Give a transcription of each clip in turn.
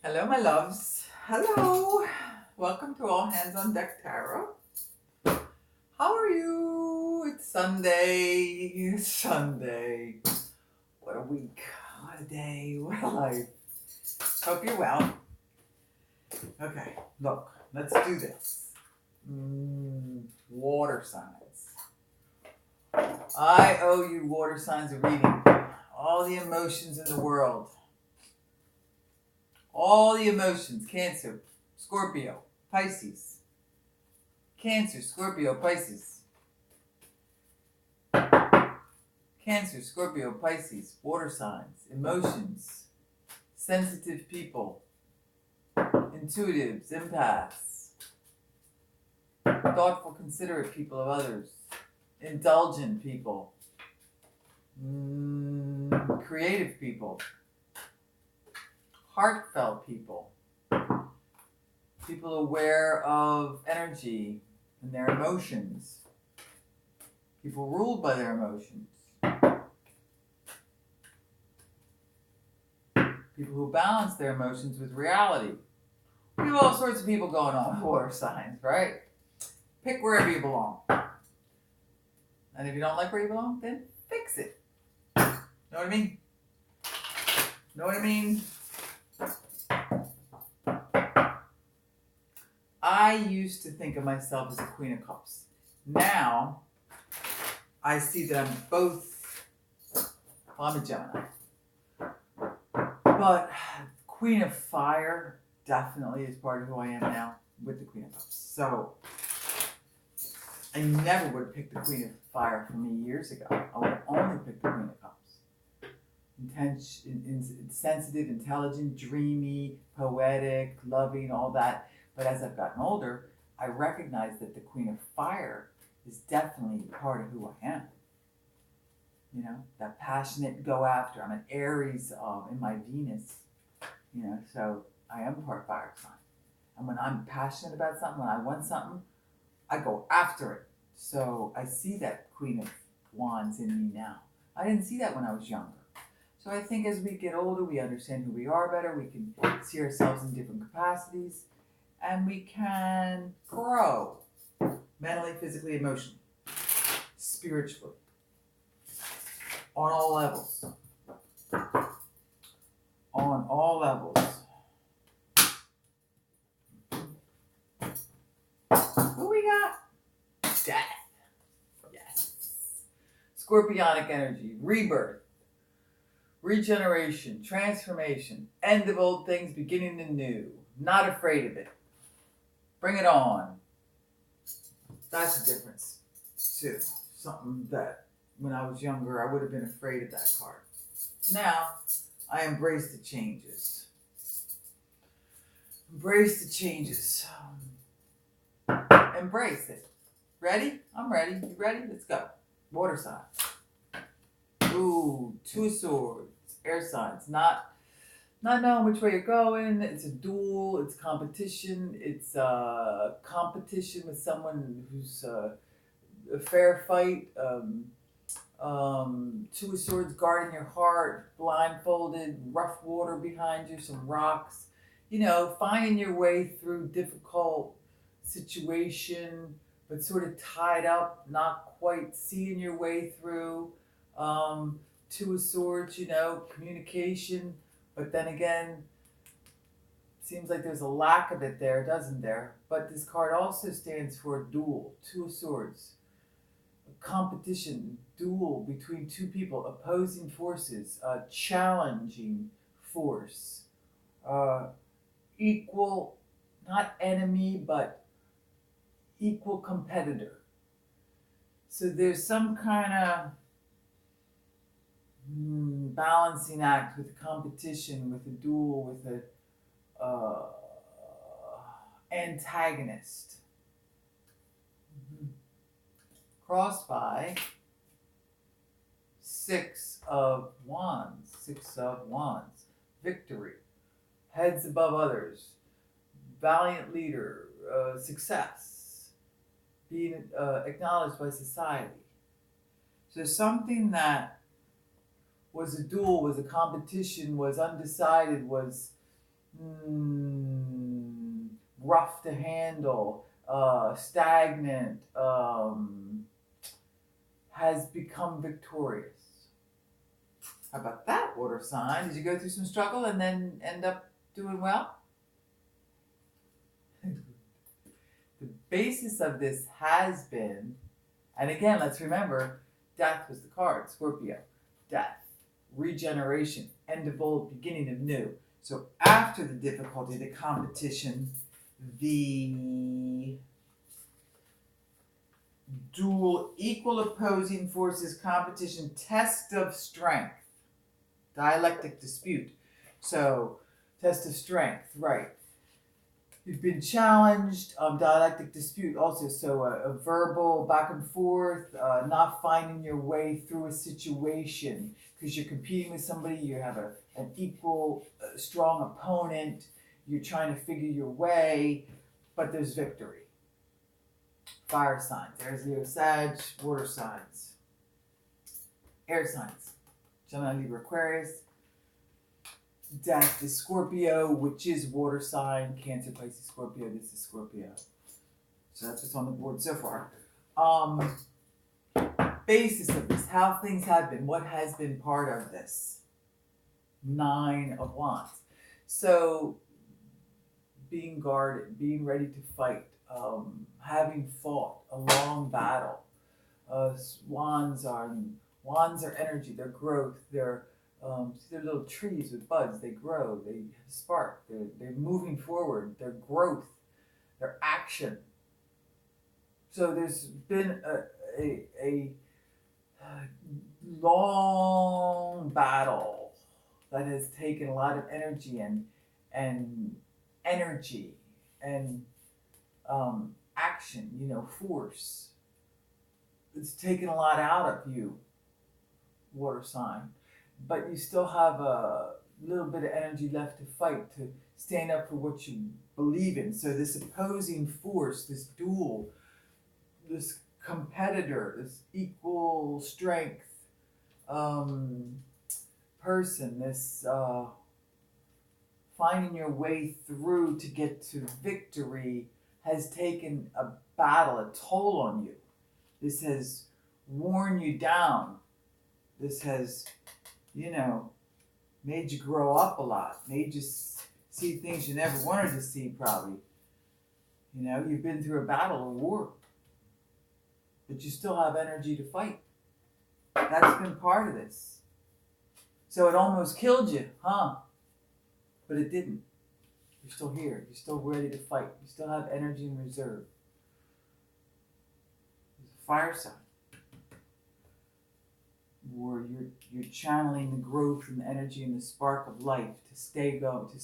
Hello, my loves. Hello. Welcome to All Hands on Deck Tarot. How are you? It's Sunday. It's Sunday. What a week. What a day. What a life. Hope you're well. Okay, look, let's do this. Water signs. I owe you water signs a reading. All the emotions in the world. All the emotions. Cancer, Scorpio, Pisces. Cancer, Scorpio, Pisces. Cancer, Scorpio, Pisces. Water signs, emotions, sensitive people, intuitives, empaths, thoughtful, considerate people of others, indulgent people, creative people, heartfelt people, people aware of energy and their emotions, people ruled by their emotions, people who balance their emotions with reality. We have all sorts of people going on with water signs, right? Pick wherever you belong. And if you don't like where you belong, then fix it. Know what I mean? Know what I mean? I used to think of myself as a Queen of Cups. Now, I see that I'm both. Well, I'm a Gemini. But Queen of Fire definitely is part of who I am now with the Queen of Cups. So, I never would have picked the Queen of Fire for me years ago. I would have only picked the Queen of Cups. Sensitive, intelligent, dreamy, poetic, loving, all that. But as I've gotten older, I recognize that the Queen of Fire is definitely part of who I am. You know, that passionate go after. I'm an Aries in my Venus. You know, so I am part fire sign. And when I'm passionate about something, when I want something, I go after it. So I see that Queen of Wands in me now. I didn't see that when I was younger. So I think as we get older, we understand who we are better. We can see ourselves in different capacities. And we can grow mentally, physically, emotionally, spiritually, on all levels. On all levels. Who we got? Death. Yes. Scorpionic energy, rebirth, regeneration, transformation, end of old things, beginning the new. Not afraid of it. Bring it on. That's the difference, too. Something that when I was younger, I would have been afraid of that card. Now, I embrace the changes. Embrace the changes. Embrace it. Ready? I'm ready. You ready? Let's go. Water signs. Ooh, two of swords. Air signs. Not knowing which way you're going. It's a duel. It's competition. It's competition with someone who's a fair fight. Two of swords guarding your heart, blindfolded, rough water behind you, some rocks. You know, finding your way through difficult situation, but sort of tied up, not quite seeing your way through. Two of swords, you know, communication, but then again, seems like there's a lack of it there, doesn't there? But this card also stands for a duel, two of swords, a competition, duel between two people, opposing forces, a challenging force, equal, not enemy, but equal competitor. So there's some kind of balancing act with a competition, with a duel, with a antagonist. Crossed by Six of Wands. Six of Wands. Victory. Heads above others. Valiant leader. Success. Being acknowledged by society. So something that was a duel, was a competition, was undecided, was rough to handle, stagnant, has become victorious. How about that, water sign? Did you go through some struggle and then end up doing well? The basis of this has been, and again, let's remember, death was the card, Scorpio. Death, regeneration, end of old, beginning of new. So after the difficulty, the competition, the dual, equal opposing forces, competition, test of strength, dialectic dispute. So, test of strength, right. You've been challenged, dialectic dispute also. So a verbal back and forth, not finding your way through a situation because you're competing with somebody, you have an equal, strong opponent, you're trying to figure your way, but there's victory. Fire signs, there's Leo, Sag, water signs. Air signs, Gemini, Libra, Aquarius. Death is Scorpio, which is water sign. Cancer, Pisces, Scorpio. This is Scorpio. So that's what's on the board so far. Basis of this, how things have been, what has been part of this. 9 of Wands. So being guarded, being ready to fight, having fought a long battle. Wands are energy, they're growth, they're little trees with buds. They grow. They spark. They're moving forward. Their growth. Their action. So there's been a long battle that has taken a lot of energy and energy and action. Force. It's taken a lot out of you, water sign. But you still have a little bit of energy left to fight, to stand up for what you believe in. So this opposing force, this duel, this competitor, this equal strength person, this finding your way through to get to victory has taken a battle, a toll on you. This has worn you down. This has made you grow up a lot, made you see things you never wanted to see, probably. You've been through a battle, a war, but you still have energy to fight. That's been part of this. So it almost killed you, huh? But it didn't. You're still here. You're still ready to fight. You still have energy in reserve. It's a fire sign. Or you're channeling the growth and the energy and the spark of life to stay going, to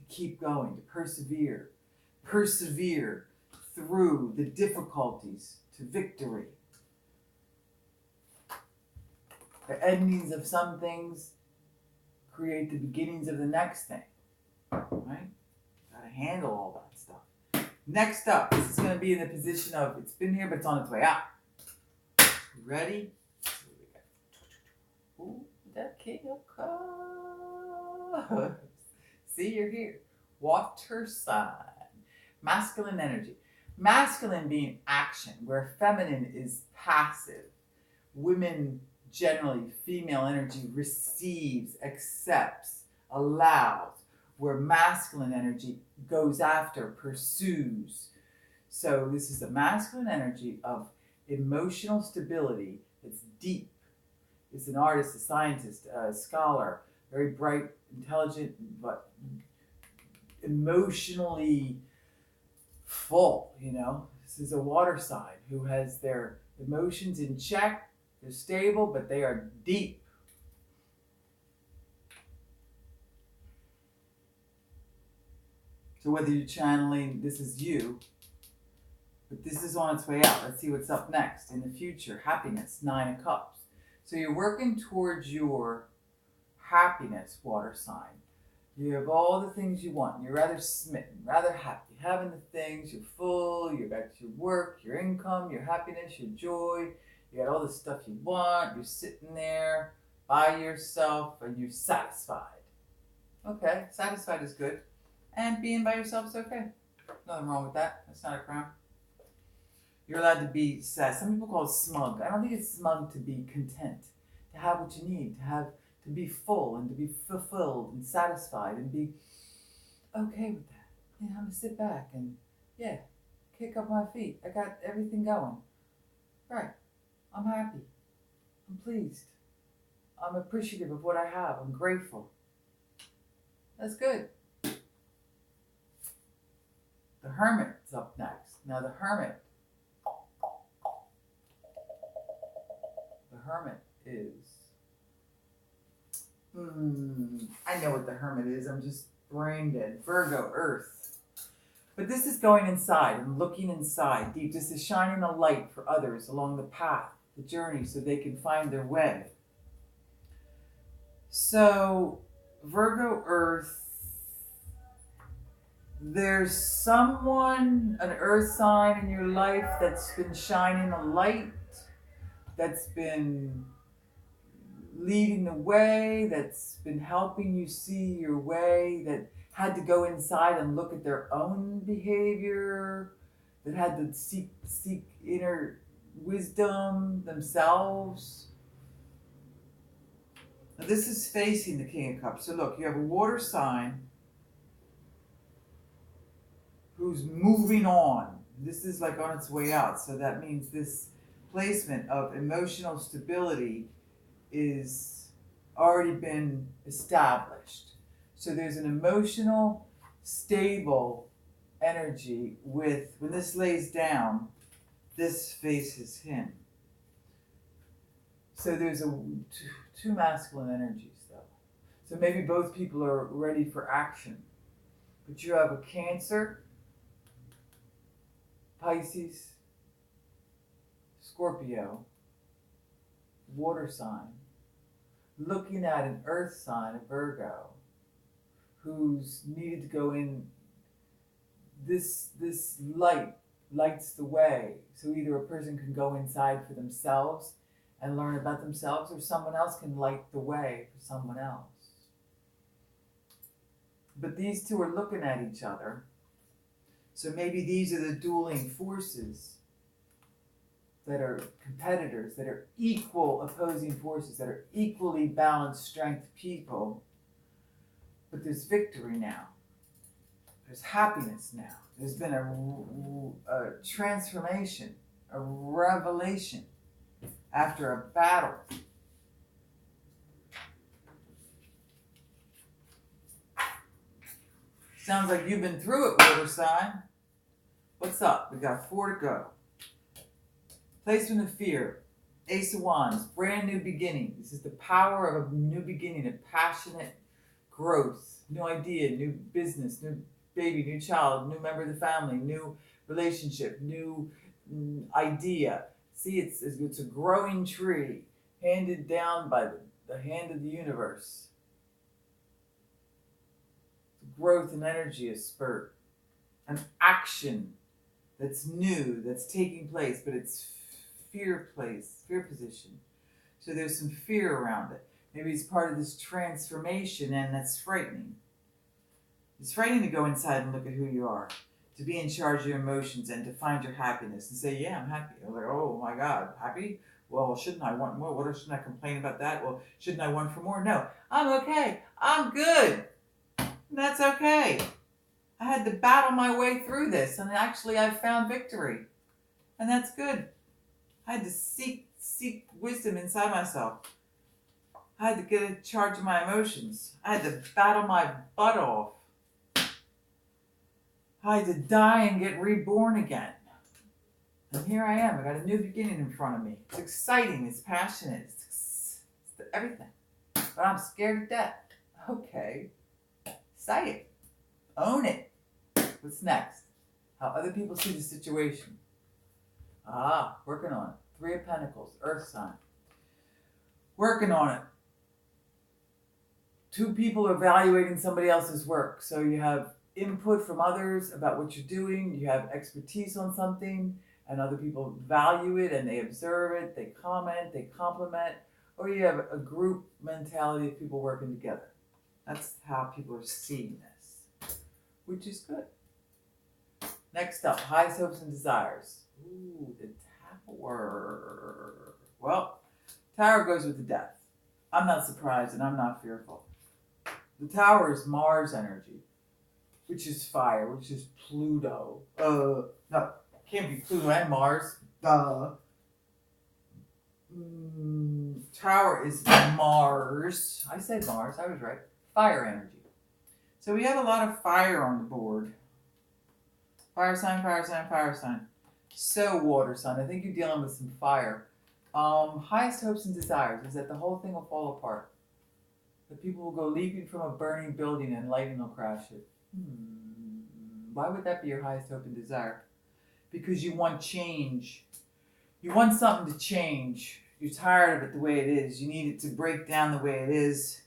keep going, to persevere through the difficulties to victory. The endings of some things create the beginnings of the next thing, right? Gotta handle all that stuff. Next up, this is going to be in the position of, it's been here, but it's on its way out. Ready? Ooh, that King of Cups. See, you're here. Water sign. Masculine energy. Masculine being action, where feminine is passive. Women, generally, female energy receives, accepts, allows, where masculine energy goes after, pursues. So this is a masculine energy of emotional stability. It's deep. It's an artist, a scientist, a scholar, very bright, intelligent, but emotionally full, This is a water sign who has their emotions in check. They're stable, but they are deep. So whether you're channeling, this is you, but this is on its way out. Let's see what's up next in the future. Happiness, 9 of Cups. So you're working towards your happiness, water sign. You have all the things you want. You're rather smitten, rather happy. Having the things, you're full, you got your work, your income, your happiness, your joy. You got all the stuff you want. You're sitting there by yourself and you're satisfied. Okay, satisfied is good. And being by yourself is okay. Nothing wrong with that. That's not a crime. You're allowed to be sad. Some people call it smug. I don't think it's smug to be content, to have what you need, to be full and to be fulfilled and satisfied and be okay with that. I'm gonna sit back and yeah, kick up my feet. I got everything going. Right. I'm happy. I'm pleased. I'm appreciative of what I have. I'm grateful. That's good. The Hermit's up next. Now the Hermit is, I know what the Hermit is. I'm just brain dead. Virgo, Earth. But this is going inside and looking inside deep. This is shining a light for others along the path, the journey, so they can find their way. So, Virgo, Earth, there's someone, an earth sign in your life that's been shining a light, that's been leading the way, that's been helping you see your way, that had to go inside and look at their own behavior, that had to seek inner wisdom themselves. Now this is facing the King of Cups. So look, you have a water sign who's moving on. This is like on its way out. So that means this placement of emotional stability is already been established. So there's an emotional, stable energy with, when this lays down, this faces him. So there's two masculine energies though. So maybe both people are ready for action. But you have a Cancer, Pisces, Scorpio, water sign, looking at an earth sign, a Virgo, who's needed to go in. This lights the way. So either a person can go inside for themselves and learn about themselves, or someone else can light the way for someone else. But these two are looking at each other. So maybe these are the dueling forces that are competitors, that are equal opposing forces, that are equally balanced strength people. But there's victory now. There's happiness now. There's been a transformation, a revelation after a battle. Sounds like you've been through it, water sign. What's up? We got 4 to go. Placement of fear. Ace of Wands. Brand new beginning. This is the power of a new beginning, a passionate growth. New idea, new business, new baby, new child, new member of the family, new relationship, new idea. See, it's a growing tree handed down by the hand of the universe. Growth and energy is spurt. An action that's new, that's taking place, but it's fear position. So there's some fear around it. Maybe it's part of this transformation, and that's frightening. It's frightening to go inside and look at who you are, to be in charge of your emotions and to find your happiness and say, yeah, I'm happy. I'm like, oh my God, happy? Well, shouldn't I want more? What shouldn't I complain about that? Well, shouldn't I want for more? No, I'm okay. I'm good. That's okay. I had to battle my way through this, and actually I've found victory. And that's good. I had to seek wisdom inside myself. I had to get in charge of my emotions. I had to battle my butt off. I had to die and get reborn again. And here I am. I got a new beginning in front of me. It's exciting. It's passionate. It's everything. But I'm scared to death. Okay. Say it. Own it. What's next? How other people see the situation. Working on it. 3 of Pentacles. Earth sign. Working on it. 2 people are evaluating somebody else's work. So you have input from others about what you're doing. You have expertise on something, and other people value it and they observe it. They comment. They compliment. Or you have a group mentality of people working together. That's how people are seeing this, which is good. Next up, highest hopes and desires. Ooh, the Tower. Well, Tower goes with the death. I'm not surprised and I'm not fearful. The Tower is Mars energy, which is fire, which is Pluto. No, can't be Pluto and Mars. Tower is Mars. I said Mars, I was right. Fire energy. So we have a lot of fire on the board. Fire sign, fire sign, fire sign. So water sign. I think you're dealing with some fire. Highest hopes and desires is that the whole thing will fall apart. That people will go leaping from a burning building and lightning will crash it. Why would that be your highest hope and desire? Because you want change. You want something to change. You're tired of it the way it is. You need it to break down the way it is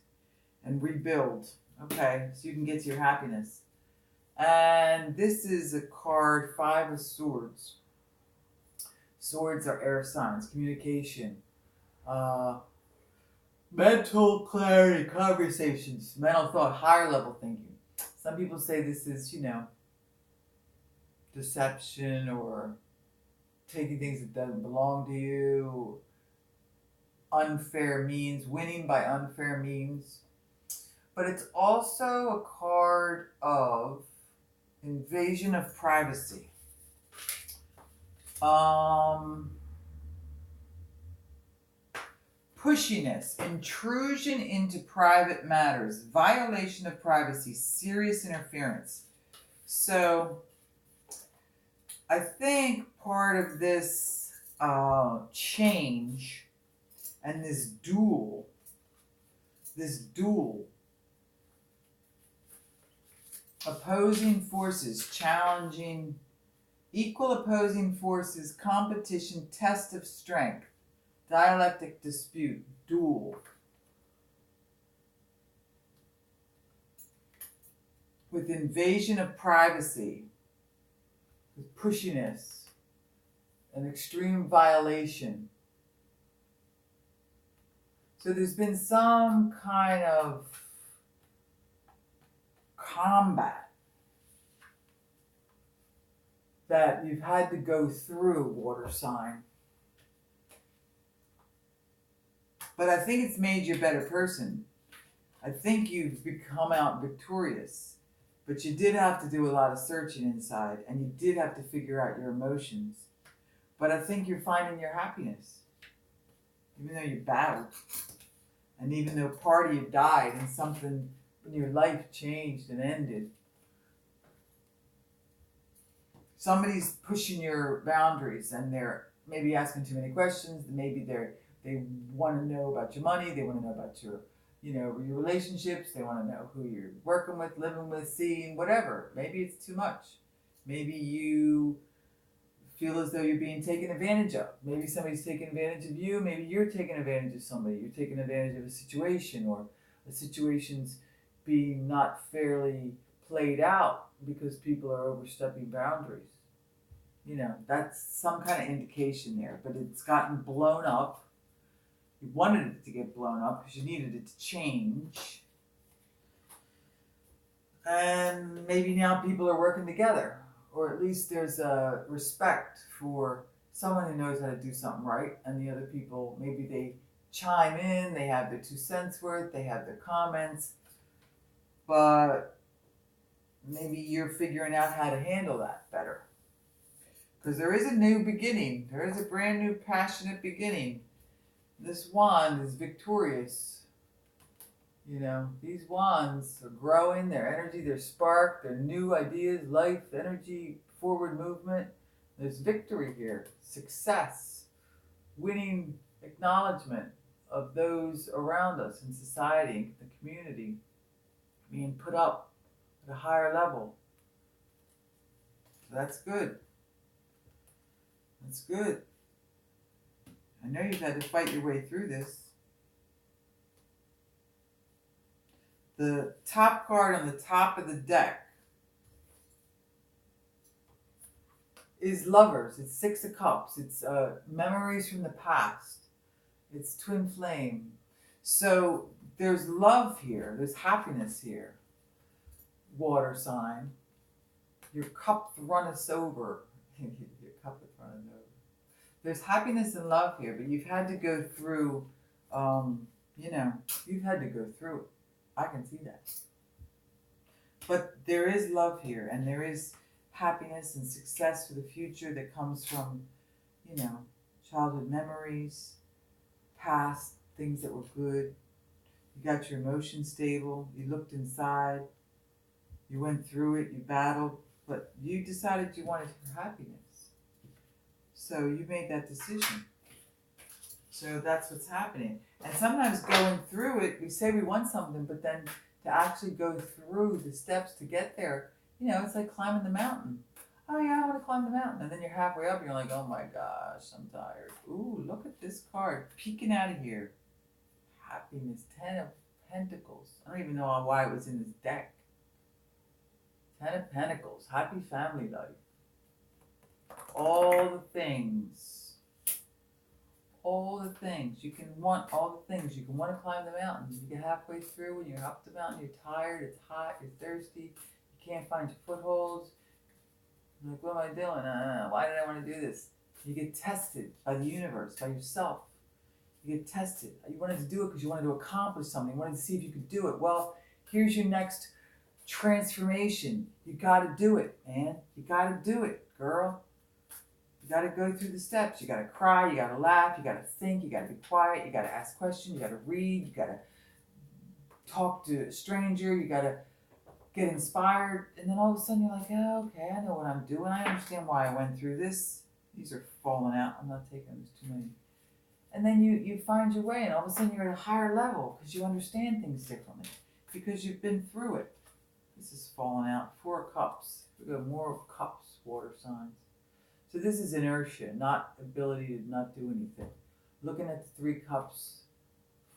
and rebuild. Okay, so you can get to your happiness. And this is a card, 5 of Swords. Swords are air signs, communication, mental clarity, conversations, mental thought, higher level thinking. Some people say this is, deception or taking things that don't belong to you, unfair means, winning by unfair means. But it's also a card of invasion of privacy. Pushiness, intrusion into private matters, violation of privacy, serious interference. So I think part of this change and this duel, opposing forces, challenging, equal opposing forces, competition, test of strength, dialectic dispute, duel. With invasion of privacy, with pushiness, an extreme violation. So there's been some kind of combat that you've had to go through, water sign. But I think it's made you a better person. I think you've become out victorious. But you did have to do a lot of searching inside, and you did have to figure out your emotions. But I think you're finding your happiness. Even though you battled, and even though part of you died and something in your life changed and ended. Somebody's pushing your boundaries and they're maybe asking too many questions. Maybe they want to know about your money. They want to know about your relationships. They want to know who you're working with, living with, seeing, whatever. Maybe it's too much. Maybe you feel as though you're being taken advantage of. Maybe somebody's taking advantage of you. Maybe you're taking advantage of somebody. You're taking advantage of a situation, or a situation's being not fairly played out because people are overstepping boundaries. That's some kind of indication there, but it's gotten blown up. You wanted it to get blown up because you needed it to change. And maybe now people are working together, or at least there's a respect for someone who knows how to do something right, and the other people, maybe they chime in, they have their 2 cents worth, they have their comments, but maybe you're figuring out how to handle that better. Because there is a new beginning. There is a brand new passionate beginning. This wand is victorious. These wands are growing, their energy, their spark, their new ideas, life, energy, forward movement. There's victory here, success, winning acknowledgement of those around us in society, the community, being put up at a higher level. So that's good. That's good. I know you've had to fight your way through this. The top card on the top of the deck is Lovers. It's 6 of Cups. It's memories from the past. It's twin flame. So there's love here. There's happiness here. Water sign. Your cup runneth over. Your cup is running over. There's happiness and love here, but you've had to go through, you've had to go through it. I can see that. But there is love here, and there is happiness and success for the future that comes from, childhood memories, past things that were good. You got your emotions stable. You looked inside. You went through it. You battled, but you decided you wanted your happiness. So you made that decision. So that's what's happening. And sometimes going through it, we say we want something, but then to actually go through the steps to get there, it's like climbing the mountain. Oh yeah, I want to climb the mountain. And then you're halfway up and you're like, oh my gosh, I'm tired. Ooh, look at this card peeking out of here. Happiness, 10 of Pentacles. I don't even know why it was in this deck. 10 of Pentacles, happy family life. All the things. All the things. You can want all the things. You can want to climb the mountain. You get halfway through and you're up the mountain, you're tired, it's hot, you're thirsty, you can't find your footholds. You're like, what am I doing? Why did I want to do this? You get tested by the universe, by yourself. You get tested. You wanted to do it because you wanted to accomplish something. You wanted to see if you could do it. Well, here's your next transformation. You got to do it, man. You got to do it, girl. You got to go through the steps. You got to cry. You got to laugh. You got to think. You got to be quiet. You got to ask questions. You got to read. You got to talk to a stranger. You got to get inspired. And then all of a sudden you're like, oh, okay, I know what I'm doing. I understand why I went through this. These are falling out. I'm not taking them. There's too many. And then you find your way. And all of a sudden you're at a higher level because you understand things differently. Because you've been through it. This is falling out. 4 of Cups. We got more of Cups, water signs. So this is inertia, not ability to not do anything. Looking at the 3 cups,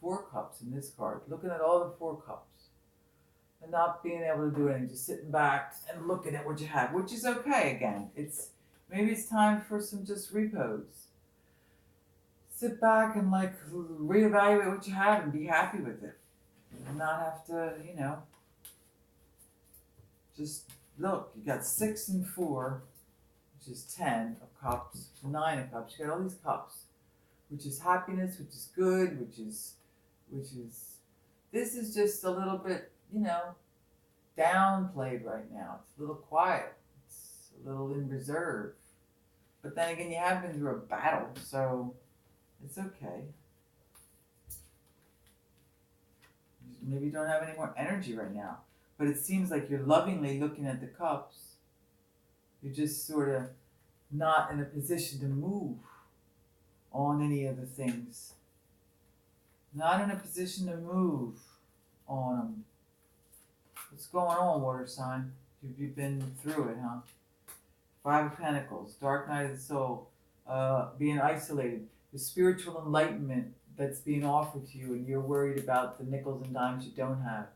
4 cups in this card. Looking at all the 4 cups. And not being able to do anything. Just sitting back and looking at what you have. Which is okay again. Maybe it's time for some just repose. Sit back and reevaluate what you have and be happy with it. And not have to, just look. You got 6 and 4. Which is 10 of Cups, 9 of Cups. You got all these cups, which is happiness, which is good, which is, this is just a little bit, downplayed right now. It's a little quiet. It's a little in reserve. But then again, you have been through a battle, so it's okay. Maybe you don't have any more energy right now, but it seems like you're lovingly looking at the cups. You're just sort of not in a position to move on any of the things. Not in a position to move on them. What's going on, water sign? You've been through it, huh? 5 of Pentacles, dark night of the soul, being isolated, the spiritual enlightenment that's being offered to you, and you're worried about the nickels and dimes you don't have.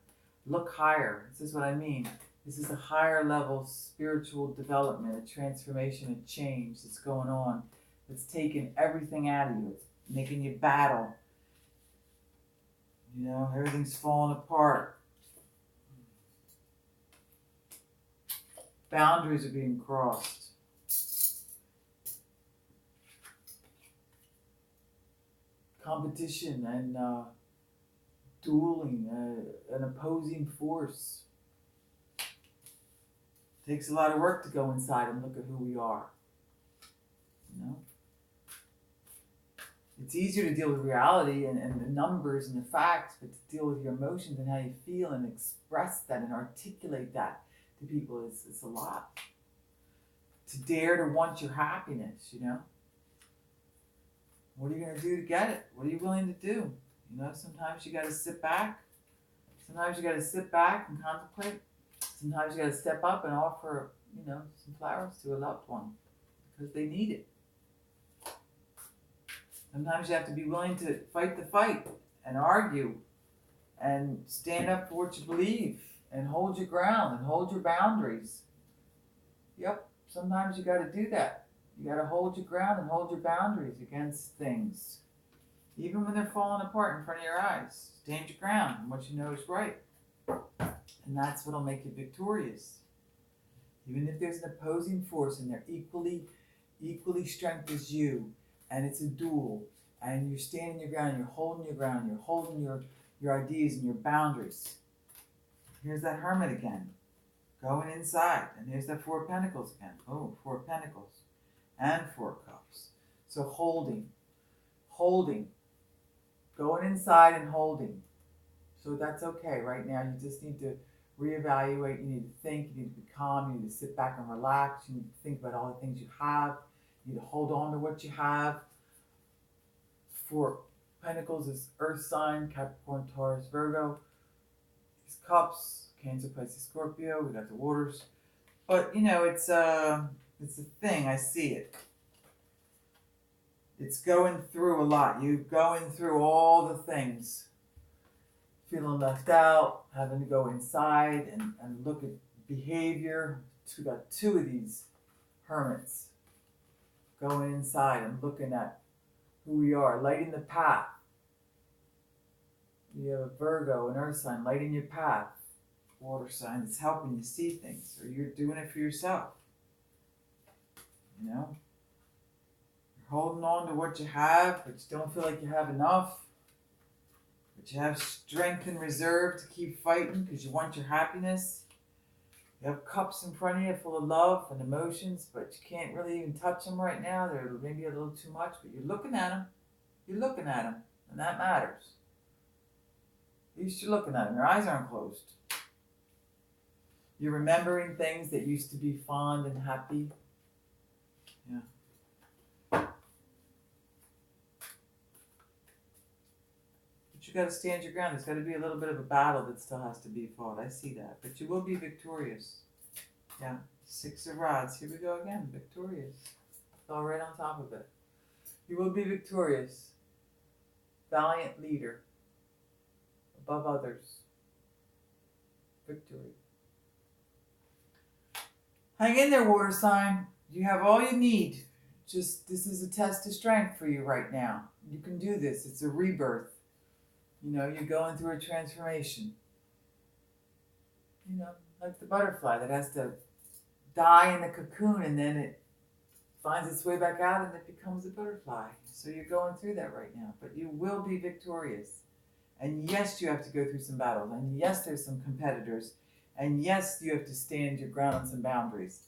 Look higher. This is what I mean. This is a higher level spiritual development, a transformation, a change that's going on. It's taking everything out of you. It's making you battle. Everything's falling apart. Boundaries are being crossed. Competition and dueling, an opposing force. Takes a lot of work to go inside and look at who we are. It's easier to deal with reality and the numbers and the facts, but to deal with your emotions and how you feel and express that and articulate that to people is a lot. To dare to want your happiness, What are you going to do to get it? What are you willing to do? Sometimes you got to sit back. Sometimes you got to sit back and contemplate. Sometimes you got to step up and offer, some flowers to a loved one because they need it. Sometimes you have to be willing to fight the fight and argue and stand up for what you believe and hold your ground and hold your boundaries. Yep, sometimes you got to do that. You got to hold your ground and hold your boundaries against things. Even when they're falling apart in front of your eyes. Stand your ground and what you know is right. And that's what'll make you victorious. Even if there's an opposing force and they're equally strength as you, and it's a duel, and you're standing your ground, you're holding your ideas and your boundaries. Here's that Hermit again, going inside, and here's that Four of Pentacles again. Oh, Four of Pentacles and Four of Cups. So holding, going inside and holding. So that's okay right now. You just need to reevaluate. You need to think. You need to be calm. You need to sit back and relax. You need to think about all the things you have. You need to hold on to what you have. Four Pentacles is Earth sign, Capricorn, Taurus, Virgo. These Cups, Cancer, Pisces, Scorpio. We got the waters. But you know, it's a thing. I see it. It's going through a lot. You're going through all the things. Feeling left out, having to go inside and look at behavior. We got two of these hermits going inside and looking at who we are, lighting the path. You have a Virgo, an Earth sign, lighting your path. Water sign that's helping you see things, or you're doing it for yourself. You know? You're holding on to what you have, but you don't feel like you have enough. But you have strength and reserve to keep fighting because you want your happiness. You have cups in front of you full of love and emotions, but you can't really even touch them right now. They're maybe a little too much, but you're looking at them. You're looking at them, and that matters. At least you're looking at them. Your eyes aren't closed. You're remembering things that used to be fond and happy. Yeah. You got to stand your ground. There's got to be a little bit of a battle that still has to be fought. I see that. But you will be victorious. Yeah. Six of Rods. Here we go again. Victorious. It's all right on top of it. You will be victorious. Valiant leader. Above others. Victory. Hang in there, water sign. You have all you need. Just, this is a test of strength for you right now. You can do this. It's a rebirth. You know, you're going through a transformation. You know, like the butterfly that has to die in the cocoon and then it finds its way back out and it becomes a butterfly. So you're going through that right now, but you will be victorious. And yes, you have to go through some battles. And yes, there's some competitors. And yes, you have to stand your ground on some boundaries.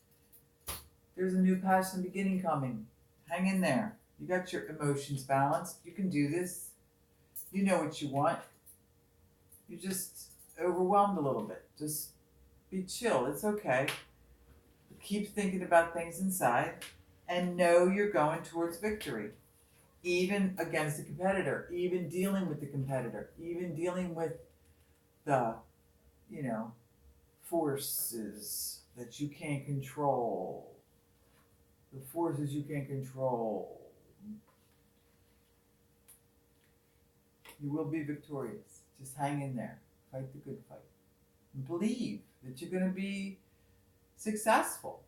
There's a new passion beginning coming. Hang in there. You got your emotions balanced. You can do this. You know what you want. You're just overwhelmed a little bit. Just be chill. It's okay. Keep thinking about things inside and know you're going towards victory. Even against a competitor. Even dealing with the competitor. Even dealing with the, you know, forces that you can't control. The forces you can't control. You will be victorious. Just hang in there. Fight the good fight. And believe that you're going to be successful.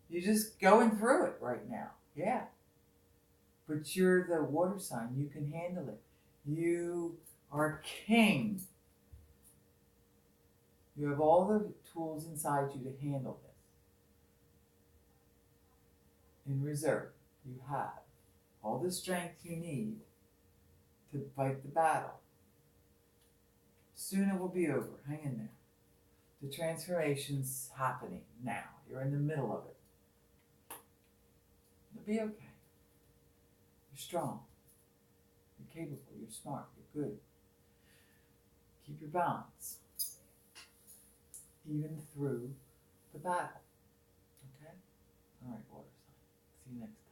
You're just going through it right now. Yeah. But you're the water sign. You can handle it. You are king. You have all the tools inside you to handle this. In reserve, you have all the strength you need to fight the battle. Soon it will be over. Hang in there. The transformation's happening now. You're in the middle of it. You'll be okay. You're strong. You're capable. You're smart. You're good. Keep your balance. Even through the battle. Okay? All right, water sign. See you next time.